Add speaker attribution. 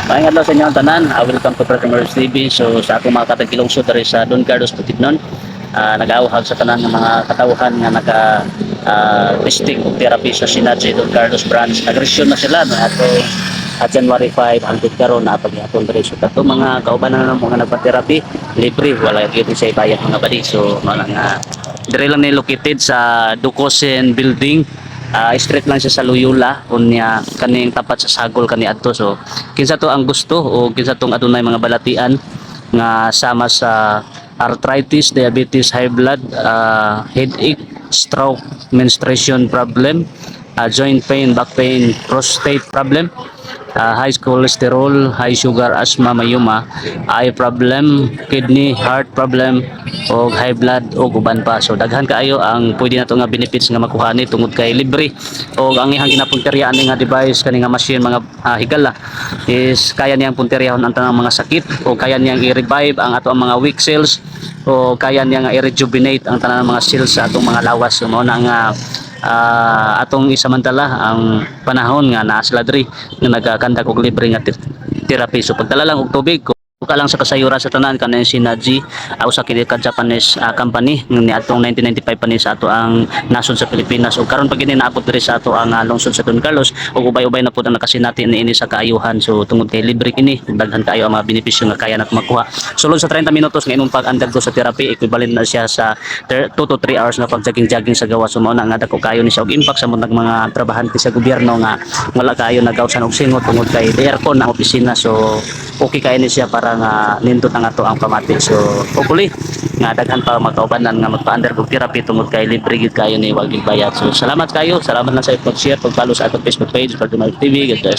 Speaker 1: Maayong adlaw sa inyo ang tanan. Welcome to Pertimers TV. So sa akong mga katagilungsod diri sa Don Carlos Bukidnon, nag-aawhag sa tanan ng mga katawhan nga naka testing og therapy sa Sinaji Don Carlos branch. Nagresyon na sila no ato at January 5 hangtod karon na paghapon diri so kato mga kaubanan na mga nagpa-therapy libre wala gyud sa bayad mga badi. So mga dire lang ni located sa Dukosen building. Straight lang siya sa Loyola unya kaning tapat sa Sagol kani adto. So kinsa to ang gusto o kinsa tong adunay mga balatian nga sama sa arthritis, diabetes, high blood, headache, stroke, menstruation problem, joint pain, back pain, prostate problem, high cholesterol, high sugar, asthma, mayuma, eye problem, kidney, heart problem, o high blood o uban pa. So daghan kaayo ang pwede nato nga benefits nga makuha ni tungod kay libre o ang ihang ginapunteryaan ni nga device kani nga machine mga higala is kaya niyang punteryahon ang tanang mga sakit o kaya niyang i-revive ang ato ang mga weak cells o kaya niya nga i-rejuvenate ang tanang mga cells sa atong mga lawas. So mao na nga atong isamantala ang panahon nga naa sila diri nga nagakandak og libre nga therapy. So pagdala lang og tubig ka lang sa kasayuran sa tanan kanang Sinaji usa kini ka Japanese company ni atong 1995 pa ni sa ato ang nasod sa Pilipinas ug karon pag ini naabot diri sa ato ang lungsod sa Don Carlos ug ubay-ubay na pud ang nakasinati niini sa kaayuhan. So tungod kay libre kini daghan kaayo ang mga benepisyo nga kaya nato makuha. Sulod sa 30 minutos nga imong pag-undergo sa therapy equivalent na siya sa 2 to 3 hours na pag-jogging sa gawas. So mao na nga dako kayo ni siya og impact sa mga trabahante sa gobyerno nga wala kayo nagawsan og singot tungod kay aircon ang opisina. So okay kayo ni siya para nga nindot ang ato ang pamati. So hopefully nga daghan pa magkaubanan nga magpa-undergo therapy tungod kay libre gid kayo ni wag bayad. So salamat kayo, salamat lang sa pag-share, pag-follow sa atong Facebook page Pertimers TV. God bless.